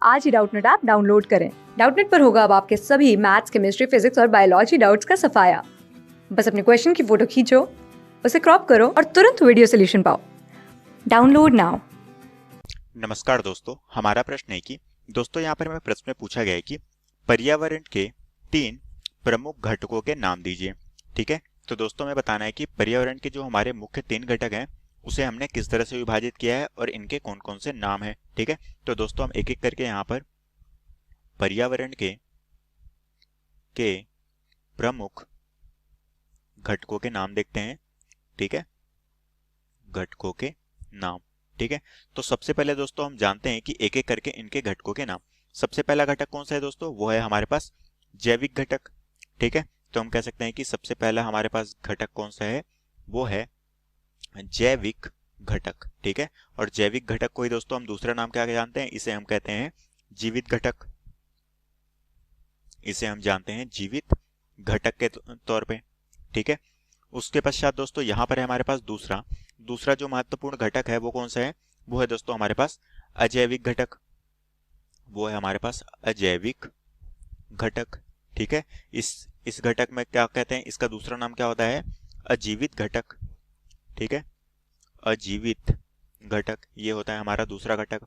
आज ही Doubtnut app download करें। Doubtnut पर होगा अब आपके सभी मैथ्स, केमिस्ट्री, फिजिक्स और बायोलॉजी डाउट्स का सफाया। बस अपने क्वेश्चन की फोटो खींचो, उसे क्रॉप करो और तुरंत वीडियो सोल्यूशन पाओ। Download now. नमस्कार दोस्तों, हमारा प्रश्न है कि दोस्तों यहाँ पर हमें प्रश्न में पूछा गया है कि पर्यावरण के 3 प्रमुख घटकों के नाम दीजिए। ठीक है, तो दोस्तों हमें बताना है कि पर्यावरण के जो हमारे मुख्य 3 घटक हैं उसे हमने किस तरह से विभाजित किया है और इनके कौन कौन से नाम हैं। ठीक है, तो दोस्तों हम एक एक करके यहाँ पर पर्यावरण के प्रमुख घटकों के नाम देखते हैं। ठीक है, घटकों के नाम। ठीक है, तो सबसे पहले दोस्तों हम जानते हैं कि एक एक करके इनके घटकों के नाम। सबसे पहला घटक कौन सा है दोस्तों? वो है हमारे पास जैविक घटक। ठीक है, तो हम कह सकते हैं कि सबसे पहला हमारे पास घटक कौन सा है? वो है जैविक घटक। ठीक है, और जैविक घटक को ही दोस्तों हम दूसरा नाम क्या जानते हैं? इसे हम कहते हैं जीवित घटक। इसे हम जानते हैं जीवित घटक के तौर पे। ठीक है, उसके पश्चात दोस्तों यहाँ पर है हमारे पास दूसरा जो महत्वपूर्ण घटक है वो कौन सा है? वो है दोस्तों हमारे पास अजैविक घटक। वो है हमारे पास अजैविक घटक। ठीक है, इस घटक में क्या कहते हैं? इसका दूसरा नाम क्या होता है? अजीवित घटक। ठीक है, अजीवित घटक ये होता है हमारा दूसरा घटक।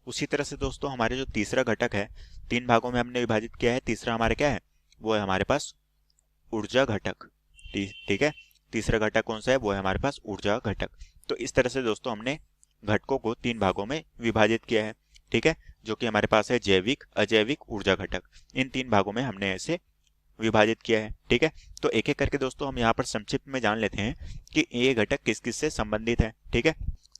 उसी तरह से दोस्तों हमारे जो तीसरा घटक है, 3 भागों में हमने विभाजित किया है। तीसरा हमारा क्या है? वो है हमारे पास ऊर्जा घटक। ठीक है, तीसरा घटक कौन सा है? वो है हमारे पास ऊर्जा घटक। तो इस तरह से दोस्तों हमने घटकों को 3 भागों में विभाजित किया है। ठीक है, जो कि हमारे पास है जैविक, अजैविक, ऊर्जा घटक। इन 3 भागों में हमने ऐसे विभाजित किया है। ठीक है, तो एक एक करके दोस्तों हम यहाँ पर संक्षिप्त में जान लेते हैं कि ये घटक किस किस से संबंधित है। ठीक है,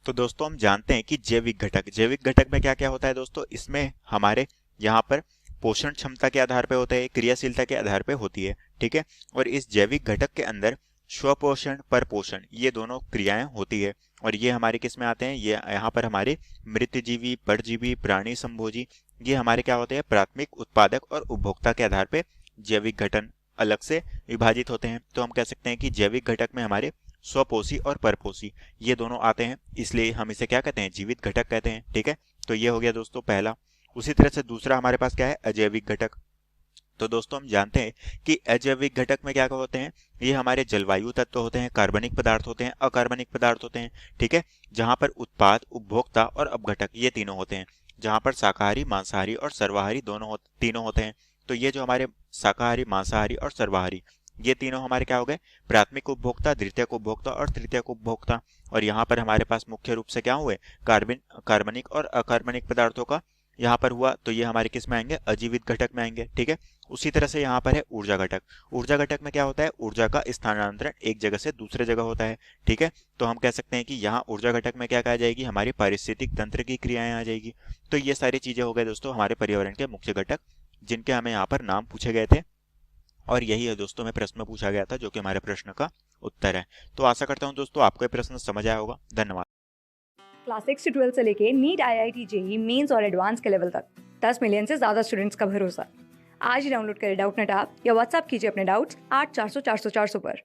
तो दोस्तों हम जानते हैं कि जैविक घटक में क्या क्या होता है दोस्तों? इसमें हमारे यहाँ पर पोषण क्षमता के आधार पर होता है, क्रियाशीलता के आधार पर होती है। ठीक है, और इस जैविक घटक के अंदर स्वपोषण, परपोषण ये दोनों क्रियाएं होती है। और ये हमारे किस में आते हैं? ये यहाँ पर हमारे मृतजीवी, परजीवी, प्राणी संभोजी ये हमारे क्या होते हैं? प्राथमिक, उत्पादक और उपभोक्ता के आधार पर जैविक घटक अलग से विभाजित होते हैं। तो हम कह सकते हैं कि जैविक घटक में हमारे स्वपोषी और परपोषी ये दोनों आते हैं, इसलिए हम इसे क्या कहते हैं? जीवित घटक कहते हैं। ठीक है, तो ये हो गया दोस्तों पहला। उसी तरह से दूसरा हमारे पास क्या है? अजैविक घटक। तो दोस्तों हम जानते हैं कि अजैविक घटक में क्या क्या होते हैं? ये हमारे जलवायु तत्व होते हैं, कार्बनिक पदार्थ होते हैं, अकार्बनिक पदार्थ होते हैं। ठीक है, जहां पर उत्पाद, उपभोक्ता और अपघटक ये तीनों होते हैं। जहां पर शाकाहारी, मांसाहारी और सर्वाहारी तीनों होते हैं। तो ये जो हमारे शाकाहारी, मांसाहारी और सर्वाहारी ये तीनों हमारे क्या हो गए? प्राथमिक उपभोक्ता, द्वितीयक उपभोक्ता और तृतीयक उपभोक्ता। और यहाँ पर हमारे पास मुख्य रूप से क्या हुए? कार्बनिक और अकार्बनिक पदार्थों का यहाँ पर हुआ, तो ये हमारे किस में आएंगे? अजीवित घटक में आएंगे। ठीक है, उसी तरह से यहाँ पर है ऊर्जा घटक। ऊर्जा घटक में क्या होता है? ऊर्जा का स्थानांतरण एक जगह से दूसरे जगह होता है। ठीक है, तो हम कह सकते हैं कि यहाँ ऊर्जा घटक में क्या कहा जाएगी? हमारी पारिस्थितिक तंत्र की क्रियाएं आ जाएगी। तो ये सारी चीजें हो गए दोस्तों हमारे पर्यावरण के मुख्य घटक, जिनके हमें यहाँ पर नाम पूछे गए थे। और यही है दोस्तों में प्रश्न में पूछा गया था, जो कि हमारे प्रश्न का उत्तर है। तो आशा करता हूँ दोस्तों आपको ये प्रश्न समझ आया होगा। धन्यवाद। क्लास 6 से 12 से लेके नीट, IIT, जेईई मेंस और एडवांस के लेवल तक 10 मिलियन से ज्यादा स्टूडेंट्स का भरोसा। आज ही डाउनलोड करें डाउटनेट ऐप या व्हाट्सएप कीजिए अपने डाउट्स 8400 400 400 पर।